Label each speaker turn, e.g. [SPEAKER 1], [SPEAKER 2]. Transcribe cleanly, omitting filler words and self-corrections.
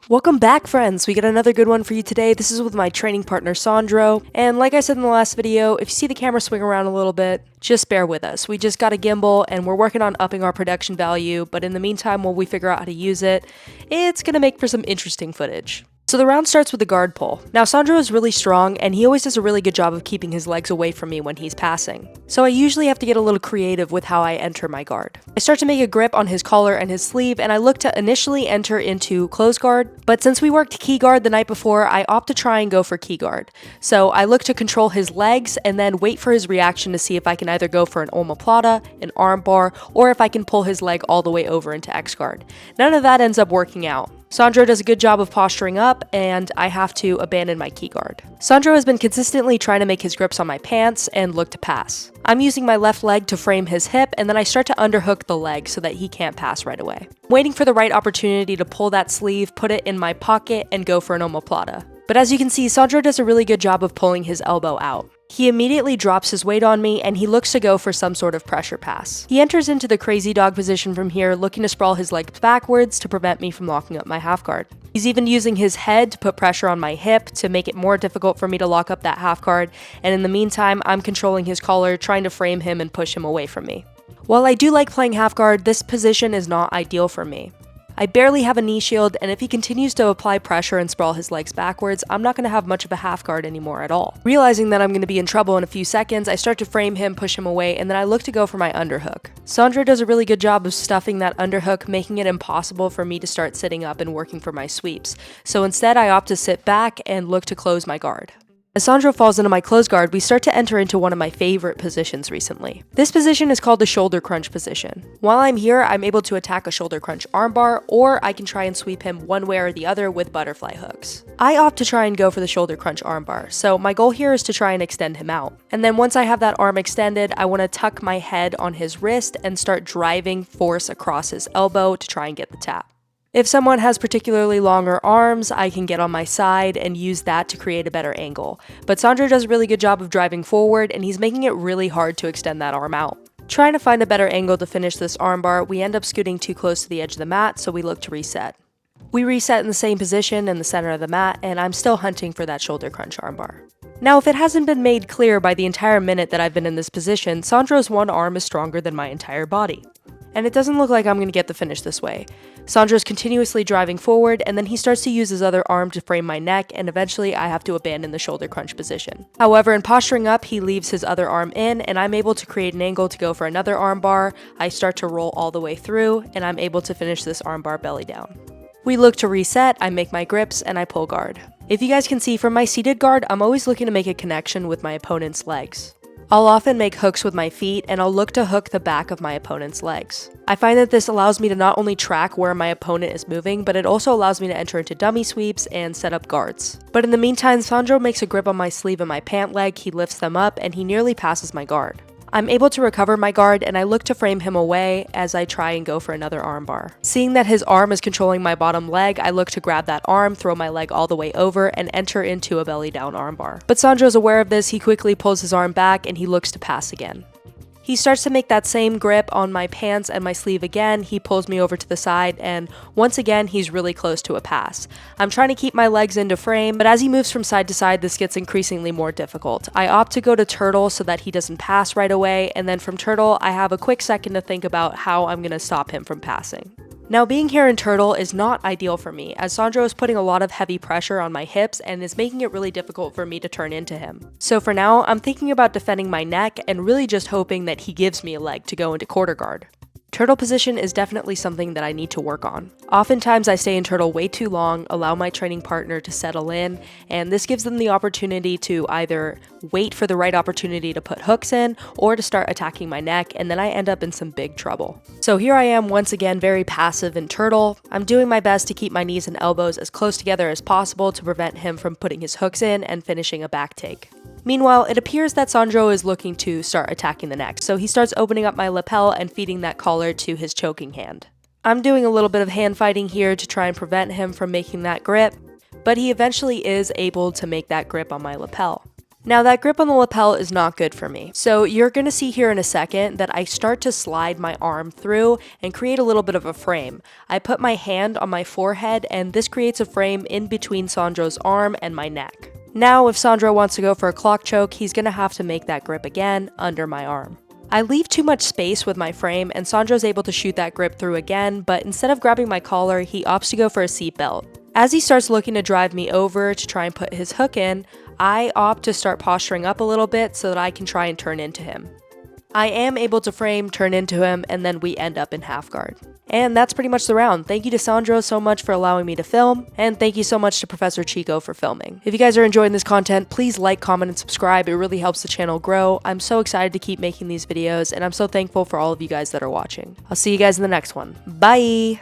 [SPEAKER 1] Welcome back, friends! We got another good one for you today. This is with my training partner, Sandro. And like I said in the last video, if you see the camera swing around a little bit, just bear with us. We just got a gimbal and we're working on upping our production value, but in the meantime, while we figure out how to use it, it's gonna make for some interesting footage. So the round starts with the guard pull. Now Sandro is really strong and he always does a really good job of keeping his legs away from me when he's passing. So I usually have to get a little creative with how I enter my guard. I start to make a grip on his collar and his sleeve and I look to initially enter into close guard, but since we worked key guard the night before, I opt to try and go for key guard. So I look to control his legs and then wait for his reaction to see if I can either go for an omoplata, an armbar, or if I can pull his leg all the way over into X guard. None of that ends up working out. Sandro does a good job of posturing up, and I have to abandon my key guard. Sandro has been consistently trying to make his grips on my pants and look to pass. I'm using my left leg to frame his hip, and then I start to underhook the leg so that he can't pass right away. Waiting for the right opportunity to pull that sleeve, put it in my pocket, and go for an omoplata. But as you can see, Sandro does a really good job of pulling his elbow out. He immediately drops his weight on me and he looks to go for some sort of pressure pass. He enters into the crazy dog position from here, looking to sprawl his legs backwards to prevent me from locking up my half guard. He's even using his head to put pressure on my hip to make it more difficult for me to lock up that half guard, and in the meantime, I'm controlling his collar, trying to frame him and push him away from me. While I do like playing half guard, this position is not ideal for me. I barely have a knee shield, and if he continues to apply pressure and sprawl his legs backwards, I'm not going to have much of a half guard anymore at all. Realizing that I'm going to be in trouble in a few seconds, I start to frame him, push him away, and then I look to go for my underhook. Sandro does a really good job of stuffing that underhook, making it impossible for me to start sitting up and working for my sweeps. So instead, I opt to sit back and look to close my guard. As Sandro falls into my close guard, we start to enter into one of my favorite positions recently. This position is called the shoulder crunch position. While I'm here, I'm able to attack a shoulder crunch armbar, or I can try and sweep him one way or the other with butterfly hooks. I opt to try and go for the shoulder crunch armbar, so my goal here is to try and extend him out. And then once I have that arm extended, I want to tuck my head on his wrist and start driving force across his elbow to try and get the tap. If someone has particularly longer arms, I can get on my side and use that to create a better angle. But Sandro does a really good job of driving forward, and he's making it really hard to extend that arm out. Trying to find a better angle to finish this armbar, we end up scooting too close to the edge of the mat, so we look to reset. We reset in the same position in the center of the mat, and I'm still hunting for that shoulder crunch armbar. Now, if it hasn't been made clear by the entire minute that I've been in this position, Sandro's one arm is stronger than my entire body. And it doesn't look like I'm going to get the finish this way. Sandro's continuously driving forward, and then he starts to use his other arm to frame my neck, and eventually I have to abandon the shoulder crunch position. However, in posturing up, he leaves his other arm in, and I'm able to create an angle to go for another arm bar. I start to roll all the way through, and I'm able to finish this arm bar belly down. We look to reset, I make my grips, and I pull guard. If you guys can see, from my seated guard, I'm always looking to make a connection with my opponent's legs. I'll often make hooks with my feet, and I'll look to hook the back of my opponent's legs. I find that this allows me to not only track where my opponent is moving, but it also allows me to enter into dummy sweeps and set up guards. But in the meantime, Sandro makes a grip on my sleeve and my pant leg, he lifts them up, and he nearly passes my guard. I'm able to recover my guard, and I look to frame him away as I try and go for another armbar. Seeing that his arm is controlling my bottom leg, I look to grab that arm, throw my leg all the way over, and enter into a belly down armbar. But Sandro's aware of this, he quickly pulls his arm back, and he looks to pass again. He starts to make that same grip on my pants and my sleeve again, he pulls me over to the side, and once again, he's really close to a pass. I'm trying to keep my legs into frame, but as he moves from side to side, this gets increasingly more difficult. I opt to go to turtle so that he doesn't pass right away, and then from turtle, I have a quick second to think about how I'm going to stop him from passing. Now, being here in turtle is not ideal for me, as Sandro is putting a lot of heavy pressure on my hips and is making it really difficult for me to turn into him. So for now, I'm thinking about defending my neck and really just hoping that he gives me a leg to go into quarter guard. Turtle position is definitely something that I need to work on. Oftentimes I stay in turtle way too long, allow my training partner to settle in, and this gives them the opportunity to either wait for the right opportunity to put hooks in, or to start attacking my neck, and then I end up in some big trouble. So here I am once again very passive in turtle. I'm doing my best to keep my knees and elbows as close together as possible to prevent him from putting his hooks in and finishing a back take. Meanwhile, it appears that Sandro is looking to start attacking the neck, so he starts opening up my lapel and feeding that collar to his choking hand. I'm doing a little bit of hand fighting here to try and prevent him from making that grip, but he eventually is able to make that grip on my lapel. Now that grip on the lapel is not good for me. So you're gonna see here in a second that I start to slide my arm through and create a little bit of a frame. I put my hand on my forehead and this creates a frame in between Sandro's arm and my neck. Now if Sandro wants to go for a clock choke, he's gonna have to make that grip again under my arm. I leave too much space with my frame and Sandro's able to shoot that grip through again, but instead of grabbing my collar, he opts to go for a seatbelt. As he starts looking to drive me over to try and put his hook in, I opt to start posturing up a little bit so that I can try and turn into him. I am able to frame, turn into him, and then we end up in half guard. And that's pretty much the round. Thank you to Sandro so much for allowing me to film, and thank you so much to Professor Chico for filming. If you guys are enjoying this content, please like, comment, and subscribe. It really helps the channel grow. I'm so excited to keep making these videos, and I'm so thankful for all of you guys that are watching. I'll see you guys in the next one. Bye!